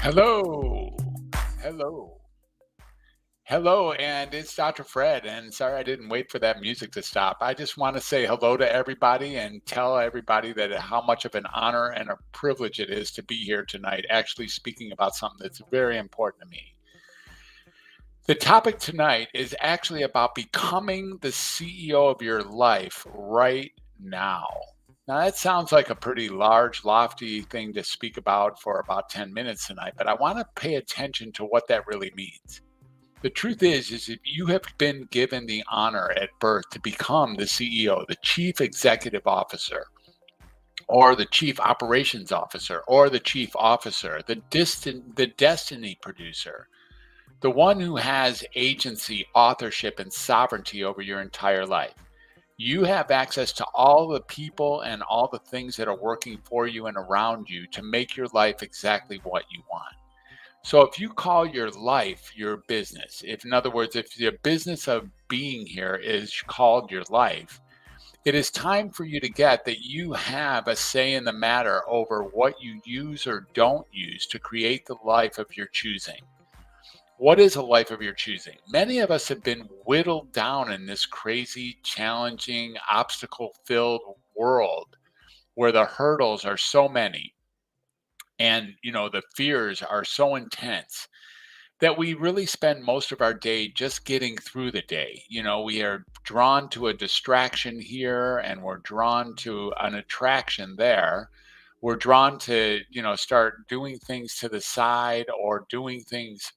Hello. Hello. Hello, and it's Dr. Fred. And sorry I didn't wait for that music to stop. I just want to say hello to everybody and tell everybody that how much of an honor and a privilege it is to be here tonight, actually speaking about something that's very important to me. The topic tonight is actually about becoming the CEO of your life right now. Now, that sounds like a pretty large, lofty thing to speak about for about 10 minutes tonight, but I want to pay attention to what that really means. The truth is if you have been given the honor at birth to become the CEO, the chief executive officer, or the chief operations officer, or the chief officer, the destiny producer, the one who has agency, authorship, and sovereignty over your entire life. You have access to all the people and all the things that are working for you and around you to make your life exactly what you want. So if you call your life your business, if in other words, if the business of being here is called your life, it is time for you to get that you have a say in the matter over what you use or don't use to create the life of your choosing. What is a life of your choosing? Many of us have been whittled down in this crazy, challenging, obstacle filled world where the hurdles are so many and the fears are so intense that we really spend most of our day just getting through the day. We are drawn to a distraction here and we're drawn to an attraction there. We're drawn to, start doing things to the side or doing things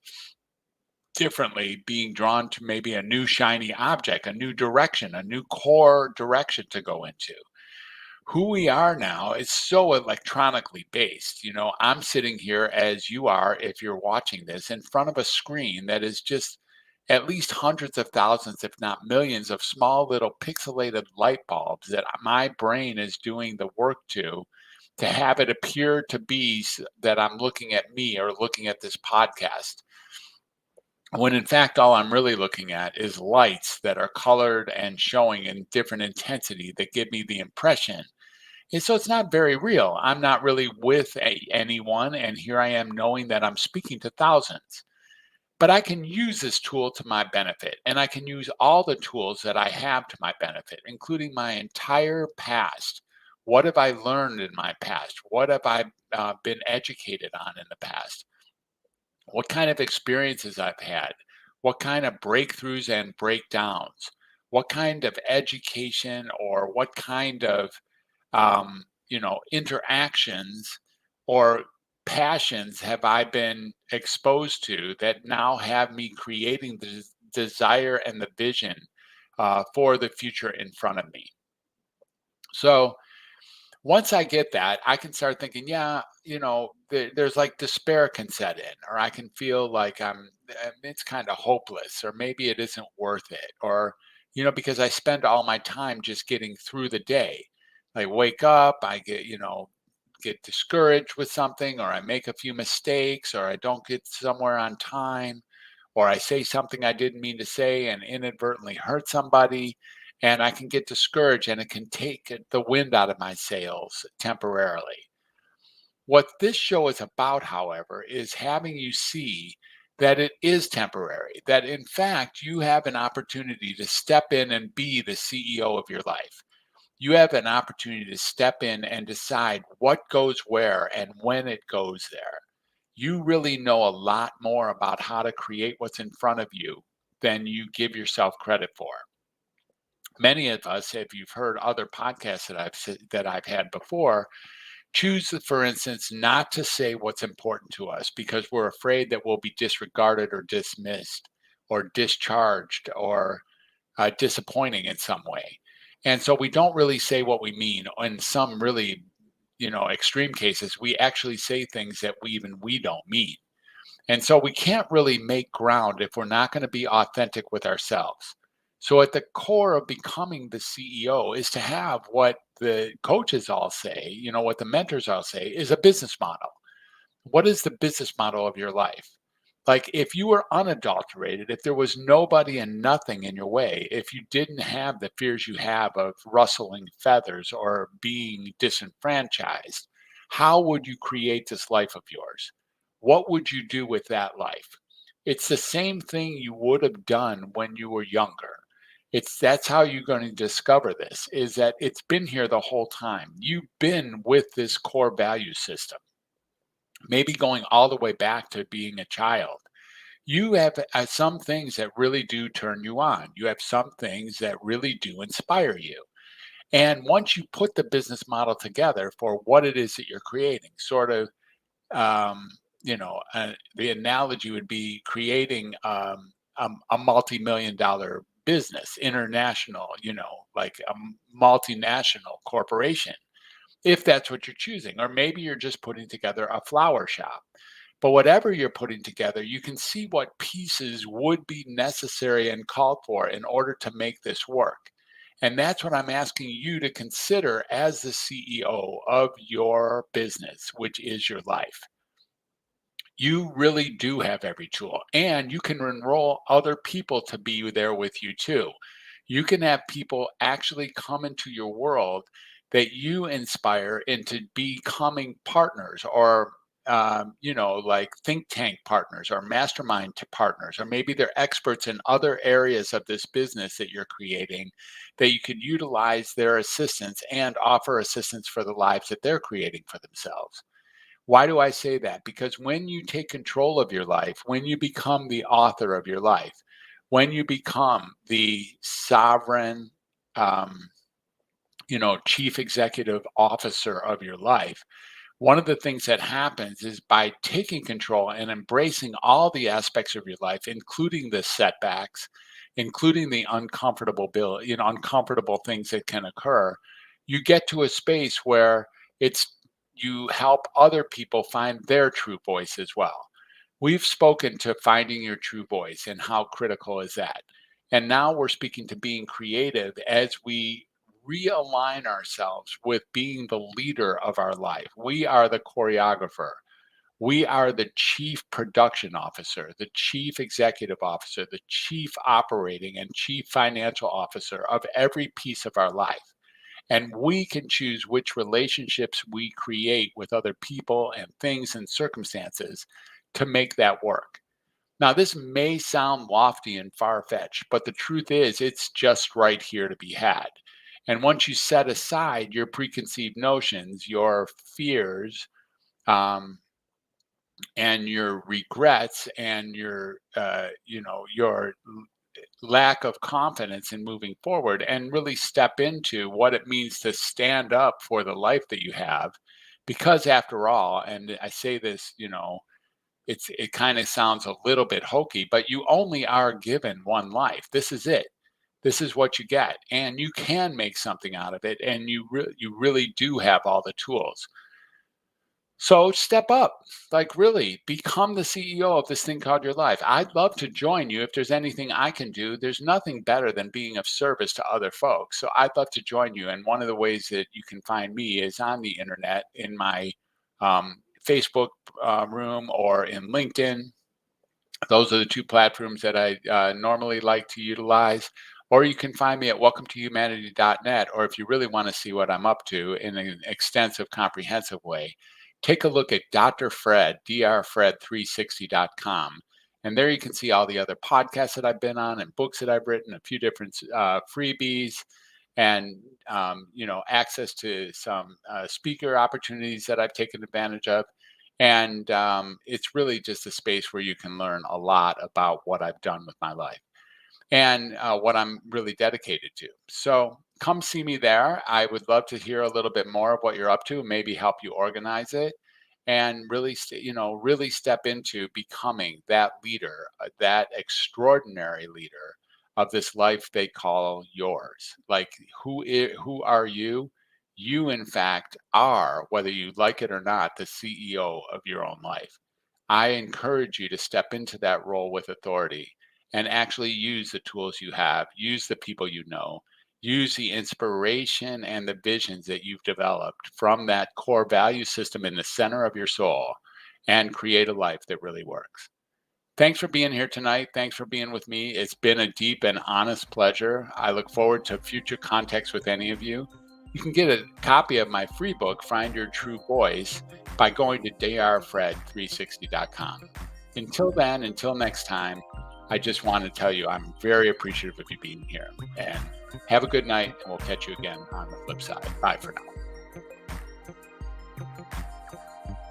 differently, being drawn to maybe a new shiny object, a new direction, a new core direction to go into. Who we are now is so electronically based. I'm sitting here as you are, if you're watching this, in front of a screen that is just at least hundreds of thousands, if not millions, of small little pixelated light bulbs that my brain is doing the work to have it appear to be that I'm looking at me or looking at this podcast. When in fact, all I'm really looking at is lights that are colored and showing in different intensity that give me the impression, and so it's not very real. I'm not really with anyone, and here I am knowing that I'm speaking to thousands. But I can use this tool to my benefit, and I can use all the tools that I have to my benefit, including my entire past. What have I learned in my past? What have I been educated on in the past? What kind of experiences I've had? What kind of breakthroughs and breakdowns? What kind of education or what kind of interactions or passions have I been exposed to that now have me creating the desire and the vision for the future in front of me? So once I get that, I can start thinking, yeah, there's like despair can set in, or I can feel like it's kind of hopeless, or maybe it isn't worth it, or, because I spend all my time just getting through the day. I wake up, I get discouraged with something, or I make a few mistakes, or I don't get somewhere on time, or I say something I didn't mean to say and inadvertently hurt somebody, and I can get discouraged and it can take the wind out of my sails temporarily. What this show is about, however, is having you see that it is temporary, that in fact you have an opportunity to step in and be the CEO of your life. You have an opportunity to step in and decide what goes where and when it goes there. You really know a lot more about how to create what's in front of you than you give yourself credit for. Many of us, if you've heard other podcasts that I've had before, choose, for instance, not to say what's important to us because we're afraid that we'll be disregarded or dismissed or discharged or disappointing in some way. And so we don't really say what we mean. In some really, extreme cases, we actually say things that we don't mean. And so we can't really make ground if we're not going to be authentic with ourselves. So at the core of becoming the CEO is to have what the coaches all say, what the mentors all say is a business model. What is the business model of your life? Like if you were unadulterated, if there was nobody and nothing in your way, if you didn't have the fears you have of rustling feathers or being disenfranchised, how would you create this life of yours? What would you do with that life? It's the same thing you would have done when you were younger. That's how you're going to discover this, is that it's been here the whole time. You've been with this core value system, maybe going all the way back to being a child. You have some things that really do turn you on. You have some things that really do inspire you. And once you put the business model together for what it is that you're creating, sort of, um, the analogy would be creating a multi-million dollar business, international, like a multinational corporation, if that's what you're choosing. Or maybe you're just putting together a flower shop. But whatever you're putting together, you can see what pieces would be necessary and called for in order to make this work. And that's what I'm asking you to consider as the CEO of your business, which is your life. You really do have every tool, and you can enroll other people to be there with you too. You can have people actually come into your world that you inspire into becoming partners, or like think tank partners or mastermind partners, or maybe they're experts in other areas of this business that you're creating, that you could utilize their assistance and offer assistance for the lives that they're creating for themselves. Why do I say that? Because when you take control of your life, when you become the author of your life, when you become the sovereign, um, chief executive officer of your life, one of the things that happens is by taking control and embracing all the aspects of your life, including the setbacks, including the uncomfortable things that can occur, you get to a space where it's you help other people find their true voice as well. We've spoken to finding your true voice and how critical is that. And now we're speaking to being creative as we realign ourselves with being the leader of our life. We are the choreographer. We are the chief production officer, the chief executive officer, the chief operating and chief financial officer of every piece of our life. And we can choose which relationships we create with other people and things and circumstances to make that work. Now, this may sound lofty and far fetched, but the truth is, it's just right here to be had. And once you set aside your preconceived notions, your fears, um, and your regrets, and your lack of confidence in moving forward, and really step into what it means to stand up for the life that you have, because after all, and I say this, it kind of sounds a little bit hokey, but you only are given one life. This is it. This is what you get, and you can make something out of it, and you really do have all the tools. So step up, like really become the CEO of this thing called your life. I'd love to join you if there's anything I can do. There's nothing better than being of service to other folks. So I'd love to join you. And one of the ways that you can find me is on the internet in my Facebook room, or in LinkedIn. Those are the two platforms that I normally like to utilize. Or you can find me at welcometohumanity.net. Or if you really want to see what I'm up to in an extensive, comprehensive way, take a look at Dr. Fred, drfred360.com. And there you can see all the other podcasts that I've been on and books that I've written, a few different freebies, and access to some speaker opportunities that I've taken advantage of. And it's really just a space where you can learn a lot about what I've done with my life, and what I'm really dedicated to. So come see me there. I would love to hear a little bit more of what you're up to, maybe help you organize it, and really, really step into becoming that leader, that extraordinary leader of this life they call yours. Like, who are you? You, in fact, are, whether you like it or not, the CEO of your own life. I encourage you to step into that role with authority and actually use the tools you have, use the people you know, use the inspiration and the visions that you've developed from that core value system in the center of your soul, and create a life that really works. Thanks for being here tonight. Thanks for being with me. It's been a deep and honest pleasure. I look forward to future contacts with any of you. You can get a copy of my free book, Find Your True Voice, by going to drfred360.com. Until then, until next time, I just want to tell you I'm very appreciative of you being here. And have a good night, and we'll catch you again on the flip side. Bye for now.